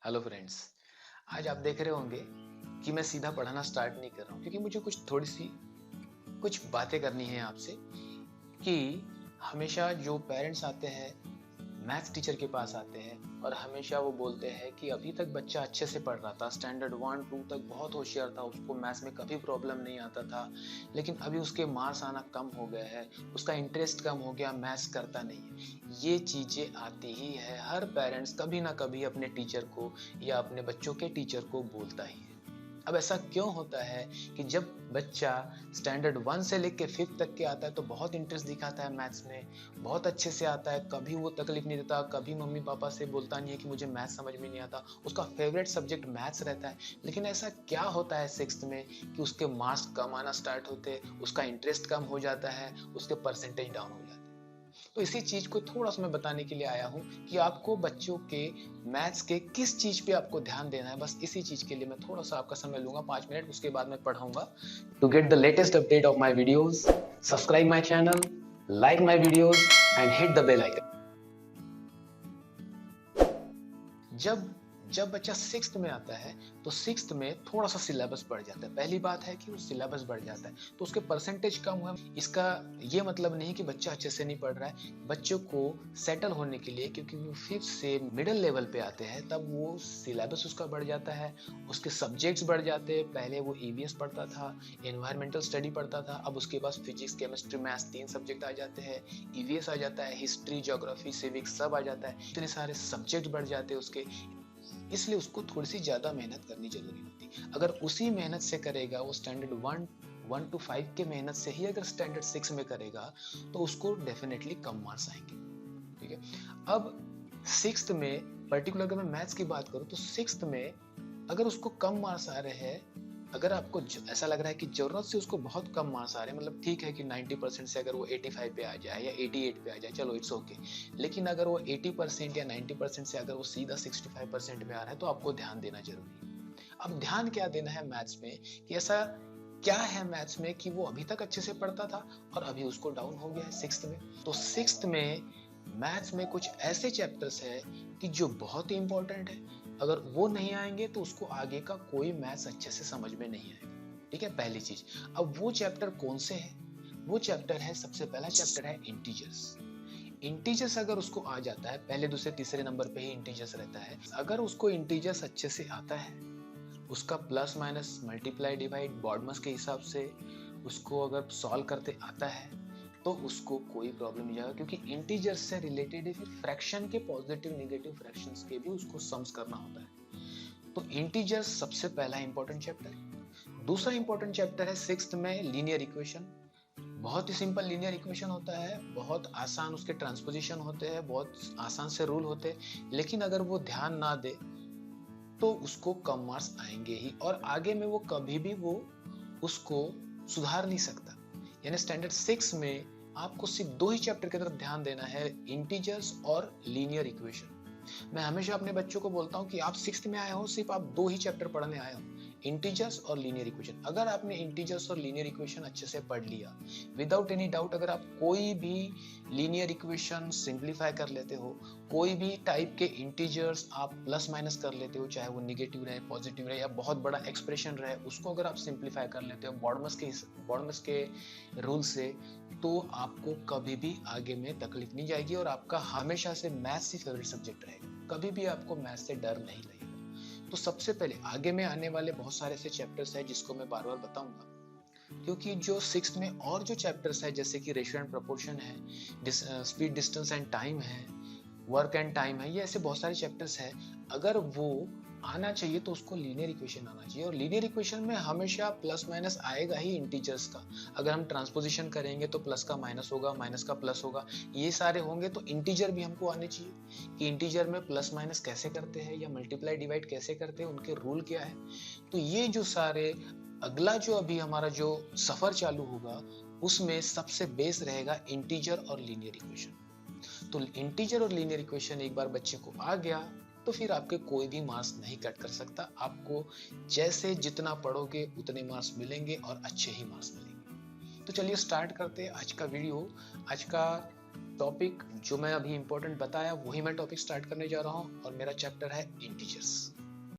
Hello friends. आज आप देख रहे होंगे कि मैं सीधा पढ़ाना स्टार्ट नहीं कर रहा हूँ क्योंकि मुझे कुछ थोड़ी सी कुछ बातें करनी है आपसे कि हमेशा जो पेरेंट्स आते हैं मैथ्स टीचर के पास आते हैं और हमेशा वो बोलते हैं कि अभी तक बच्चा अच्छे से पढ़ रहा था, स्टैंडर्ड 1 2 तक बहुत होशियार था, उसको मैथ्स में कभी प्रॉब्लम नहीं आता था, लेकिन अभी उसके मार्क्स आना कम हो गए हैं, उसका इंटरेस्ट कम हो गया, मैथ्स करता नहीं है। ये चीज़ें आती ही है, हर पेरेंट्स कभी ना कभी अपने टीचर को या अपने बच्चों के टीचर को बोलता ही है। अब ऐसा क्यों होता है कि जब बच्चा स्टैंडर्ड 1 से लेके 5th तक के आता है तो बहुत इंटरेस्ट दिखाता है मैथ्स में, बहुत अच्छे से आता है, कभी वो तकलीफ नहीं देता, कभी मम्मी पापा से बोलता नहीं है कि मुझे मैथ्स समझ में नहीं आता, उसका फेवरेट सब्जेक्ट मैथ्स रहता है। लेकिन ऐसा क्या होता है 6th में कि उसके मार्क्स कम आना स्टार्ट होते, उसका इंटरेस्ट कम हो जाता है, उसके परसेंटेज डाउन हो जाते हैं। तो इसी चीज को थोड़ा सा मैं बताने के लिए आया हूँ कि आपको बच्चों के मैथ्स के किस चीज पे आपको ध्यान देना है। बस इसी चीज के लिए मैं थोड़ा सा आपका समय लूंगा, 5 मिनट, उसके बाद मैं पढ़ाऊंगा। To get the latest update of my videos, subscribe my channel, like my videos and hit the bell icon. जब जब बच्चा 6th में आता है तो 6th में थोड़ा सा सिलेबस बढ़ जाता है। पहली बात है कि वो सिलेबस बढ़ जाता है तो उसके परसेंटेज कम हुआ। इसका ये मतलब नहीं कि बच्चा अच्छे से नहीं पढ़ रहा है। बच्चों को सेटल होने के लिए, क्योंकि वो 5th से मिडिल लेवल पे आते हैं, तब वो सिलेबस उसका बढ़ जाता है, उसके सब्जेक्ट्स बढ़ जाते हैं। पहले वो ईवीएस पढ़ता था, एनवायरमेंटल स्टडी पढ़ता था, अब उसके पास फिजिक्स, केमिस्ट्री, मैथ्स 3 सब्जेक्ट आ जाते हैं। ईवीएस आ जाता है, हिस्ट्री, ज्योग्राफी, सिविक्स सब आ जाता है। इतने सारे सब्जेक्ट बढ़ जाते हैं उसके, इसलिए उसको थोड़ी सी ज्यादा मेहनत करनी जरूरी होती है। अगर उसी मेहनत से करेगा, वो स्टैंडर्ड 1 to 5 के मेहनत से ही अगर स्टैंडर्ड 6 में करेगा तो उसको डेफिनेटली कम मार्क्स आएंगे। ठीक है। अब 6th में पर्टिकुलर अगर मैं मैथ्स की बात करूं तो 6th में अगर उसको कम मार्क्स आ रहे हैं, अगर आपको ऐसा लग रहा है कि जरूरत से उसको बहुत कम मार्क्स आ रहे हैं, मतलब ठीक है कि 90% से अगर वो 85 पे आ जाए या 88 पे आ जाए, चलो इट्स ओके। लेकिन अगर वो 80% या 90% से अगर वो सीधा 65% में आ रहा है तो आपको ध्यान देना जरूरी है। अब ध्यान क्या देना है मैथ्स में कि ऐसा क्या है मैथ्स में कि वो अभी तक अच्छे से पढ़ता था और अभी उसको डाउन हो गया है 6th में। तो 6th में मैथ्स में कुछ ऐसे चैप्टर्स है कि जो बहुत ही इंपॉर्टेंट है। अगर वो नहीं आएंगे तो उसको आगे का कोई मैथ्स अच्छे से समझ में नहीं आएगा। ठीक है, पहली चीज। अब वो चैप्टर कौन से है? वो चैप्टर है, सबसे पहला चैप्टर है इंटीजर्स। इंटीजर्स अगर उसको आ जाता है, पहले दूसरे तीसरे नंबर पे ही इंटीजर्स रहता है, अगर उसको इंटीजर्स अच्छे से आता है, उसका plus minus multiply divide BODMAS के हिसाब से उसको अगर सॉल्व करते आता है तो उसको कोई प्रॉब्लम नहीं आएगा, क्योंकि इंटीजर्स से रिलेटेड है, फिर फ्रैक्शन के पॉजिटिव नेगेटिव फ्रैक्शंस के भी उसको सम्स करना होता है। तो इंटीजर्स सबसे पहला इंपॉर्टेंट चैप्टर है। दूसरा इंपॉर्टेंट चैप्टर है 6th में लीनियर इक्वेशन। बहुत ही सिंपल लीनियर इक्वेशन होता है, बहुत आसान उसके ट्रांसपोजिशन होते हैं, बहुत आसान से रूल होते हैं, लेकिन अगर वो ध्यान ना दे तो उसको कम मार्क्स आएंगे ही, और आगे में वो कभी भी वो उसको सुधार नहीं सकता। यानी स्टैंडर्ड 6 में आपको सिर्फ 2 ही चैप्टर की तरफ ध्यान देना है, इंटीजर्स और लीनियर इक्वेशन। मैं हमेशा अपने बच्चों को बोलता हूँ कि आप 6th में आए हो, सिर्फ आप 2 ही चैप्टर पढ़ने आए हो, इंटीजर्स और लीनियर इक्वेशन। अगर आपने इंटीजर्स और लीनियर इक्वेशन अच्छे से पढ़ लिया, विदाउट एनी डाउट, अगर आप कोई भी लीनियर इक्वेशन सिंप्लीफाई कर लेते हो, कोई भी टाइप के इंटीजर्स आप प्लस माइनस कर लेते हो, चाहे वो निगेटिव रहे, पॉजिटिव रहे, या बहुत बड़ा एक्सप्रेशन रहे, उसको अगर आप सिंप्लीफाई कर लेते हो बॉडमस के रूल से, तो आपको कभी भी आगे में तकलीफ नहीं जाएगी और आपका हमेशा से मैथ्स ही फेवरेट सब्जेक्ट रहेगा। कभी भी आपको मैथ्स से डर नहीं लगेगा। तो सबसे पहले आगे में आने वाले बहुत सारे ऐसे चैप्टर्स हैं जिसको मैं बार बार बताऊंगा, क्योंकि जो 6th में और जो चैप्टर्स है, जैसे कि रेशियो एंड प्रोपोर्शन है, स्पीड, डिस्टेंस एंड टाइम है, वर्क एंड टाइम है, ये ऐसे बहुत सारे चैप्टर्स हैं। अगर वो आना चाहिए तो उसको लीनियर इक्वेशन आना चाहिए, और लीनियर इक्वेशन में हमेशा प्लस माइनस आएगा ही इंटीजर्स का। अगर हम ट्रांसपोजिशन करेंगे तो प्लस का माइनस होगा, माइनस का प्लस होगा, ये सारे होंगे। तो इंटीजर भी हमको आने चाहिए कि इंटीजर में प्लस माइनस कैसे करते हैं या मल्टीप्लाई डिवाइड कैसे करते हैं, उनके रूल क्या है। तो ये जो सारे अगला जो अभी हमारा जो सफर चालू होगा, उसमें सबसे बेस रहेगा इंटीजर और लीनियर इक्वेशन। तो इंटीजर और लीनियर इक्वेशन एक बार बच्चे को आ गया तो फिर आपके कोई भी मार्क्स नहीं कट कर सकता। आपको जैसे जितना पढ़ोगे उतने मार्क्स मिलेंगे और अच्छे ही मार्क्स मिलेंगे। तो चलिए स्टार्ट करते हैं आज का वीडियो। आज का टॉपिक जो मैं अभी इम्पोर्टेंट बताया वही मैं टॉपिक स्टार्ट करने जा रहा हूँ और मेरा चैप्टर है इंटीजर्स।